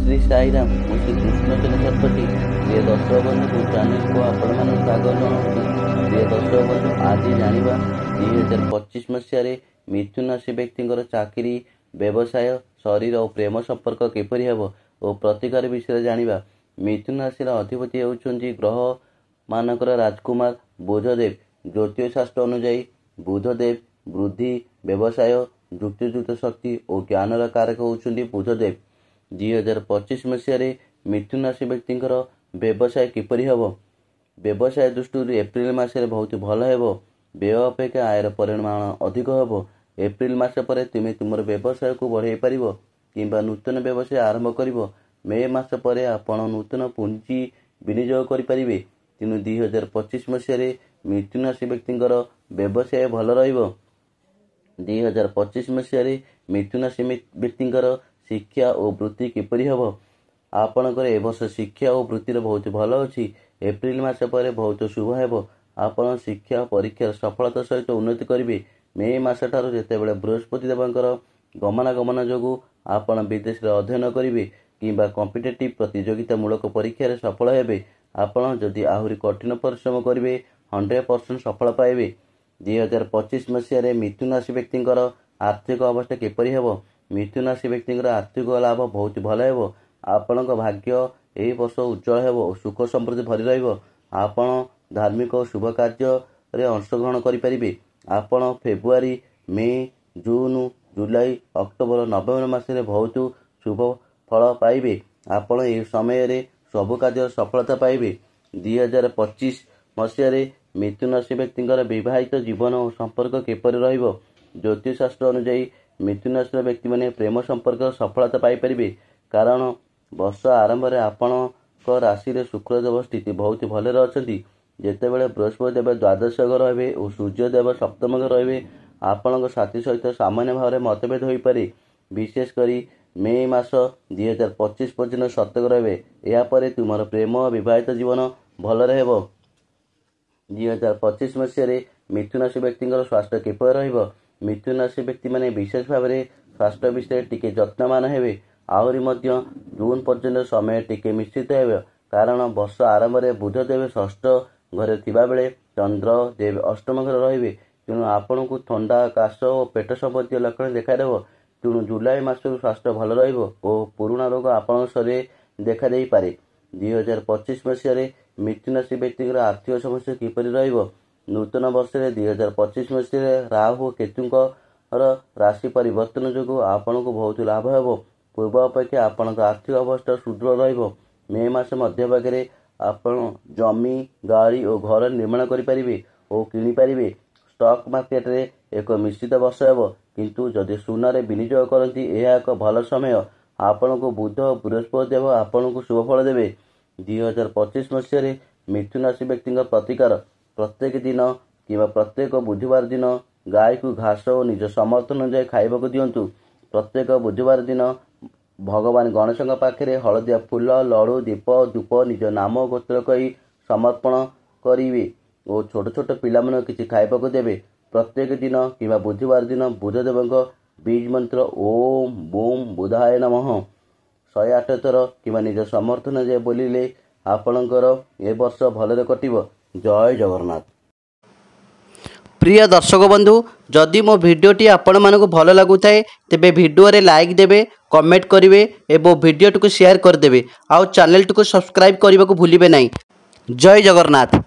श्री साईराम मु श्री कृष्णचंद्र शतपथी प्रिय दर्शक बंधु चैनल को आपण मान स्वागत जनाऊँ। प्रिय दर्शक बंधु आज जाना 2025 मसीह मिथुन राशि व्यक्ति चाकरी व्यवसाय शरीर और प्रेम संपर्क किपरि हेब और प्रतिकार विषय जाना। मिथुन राशि अधिपति होउछन्ति ग्रह मानकर राजकुमार बुधदेव। ज्योतिष शास्त्र अनुଯାयी बुधदेव बुद्धि व्यवसाय युक्तियुक्त शक्ति और ज्ञानर कारक होउछन्ति बुधदेव। 2025 मसीह मिथुन राशि व्यक्ति व्यवसाय किपरि हेब। व्यवसाय दृष्टि एप्रिल मासरे बहुत भल हेब। व्यय अपेक्षा आयर परिमाण अधिक हेब। एप्रिल मास पर तुम तुम व्यवसाय को बढ़ाई पार किंबा नूतन व्यवसाय आरंभ कर। मे मास पर आपण नूतन पुंजी विनियोग करें। तेणु 2025 मसीह मिथुन राशि व्यक्ति व्यवसाय भल रहिबो। 2025 मसीह मिथुन राशि व्यक्ति शिक्षा और वृत्ति किपरि हेब। आपणकर ए वर्ष शिक्षा और वृत्तिर बहुत भल अच्छी। एप्रिल मास पर बहुत शुभ हेब। आपण शिक्षा परीक्षा सफलता सहित उन्नति करेंगे। मे मास ठार जितेबाला बृहस्पति देवंकर गमनागमन जोगु आपण विदेश अध्ययन करेंगे किंबा कॉम्पिटिटिव प्रतियोगितामूलक परीक्षा सफल हेबे। आपण जदि आहुरी कठिन परिश्रम करेंगे 100% सफल पाइबे। 2025 मसीह मिथुन राशि व्यक्ति आर्थिक अवस्था किपरि हेब। मिथुन राशि व्यक्ति आर्थिक लाभ बहुत भल हेब। आपण भाग्य यही वर्ष उज्जवल हेब और सुख समृद्धि भरी रहिबो। आपण धार्मिक और शुभ कार्य अंशग्रहण करें। आपण फेब्रुआरी मे जून जुलाई अक्टोबर नवेम्बर मासरे बहुत शुभ फल पाइबे। आपण ए समय सबु कार्य सफलता पाइबे। 2025 मसीह मिथुन राशि व्यक्ति विवाहित जीवन और संपर्क किपरि रहिबो। ज्योतिष शास्त्र अनुଯାयी मिथुन राशि व्यक्ति माने प्रेम संपर्क सफलता पाइपर कारण वर्ष आरंभ में आपण राशि शुक्रदेव स्थिति बहुत भल अच्छी। जितेबाला बृहस्पति देव द्वादश घर रे और सूर्यदेव सप्तम घर रे आपण साथी सहित सामान्य भाव में मतभेद हो पारे। विशेषकर मे मास 2025 पर्यटन सतर्क रहे। यापर तुम प्रेम विवाहित जीवन भल रह। 2025 मसीह मिथुन राशि व्यक्ति स्वास्थ्य किपर रहिबो। मिथुन राशि व्यक्ति माने विशेष भाव में स्वास्थ्य विषय टिके जत्नवान हेबे। आहरी मध्य जून पर्यटन समय टिके मिश्रित हेबे कारण वर्ष आरंभ में बुधदेव षष्ठ घरे थिबा बेले चंद्र देव अष्टम घर रहिबे। तेणु आपण को थंडा काश और पेट संबंधी लक्षण देखादेव। तेणु जुलाई मासरू स्वास्थ्य भल रहिबो और पुराणा रोग आपण शरीर देखा दे पारे। 2025 मसीह मिथुन राशि व्यक्ति आर्थिक समस्या किपरि रहिबो। नूतन वर्ष 2025 मसीह राहु केतुंकर राशि परिवर्तन जोगु आपण को बहुत लाभ हेबो। पूर्व अपेक्षा आपण आर्थिक अवस्था सुदृढ़ रहिबो। मे मास मध्य भागे आपण जमी गाड़ी और घर निर्माण करें और किनीपारे। स्टॉक मार्केट रे एक मिश्रित वर्ष हेब किंतु जदि सुनारे विनियोग करती यह एक भल समय। आपण को बुध और बृहस्पति देव आपण को शुभ फल देवे। 2025 मसीह मिथुन राशि व्यक्ति प्रतिकार प्रत्येक दिन कि प्रत्येक बुधवार दिन गाय को घास और निज समर्थन अनुसार खाइबा दिंतु। प्रत्येक बुधवार दिन भगवान गणेश पाखे हलदिया फूल लड़ू दीप धूप निज नाम गोत्र कही समर्पण करेंगे और छोट छोट पिला किसी खाइबा देवे। प्रत्येक दिन कि बुधवार दिन बुधदेव बीज मंत्र ओम बूम बुधाय नमः 108 थर कि निज समर्थन जे बोलिले आपणकर ए वर्ष भलरे कटिबो। जय जगन्नाथ। प्रिय दर्शक बंधु जदि मो भिडियोटी आपण मानक भल लगुଥାଏ तेबे भिडियो रे लाइक देबे कमेंट करिवे एवं भिडियो को शेयर कर देबे आउ चैनल को सब्सक्राइब करने को भूलिबे नहीं। जय जगन्नाथ।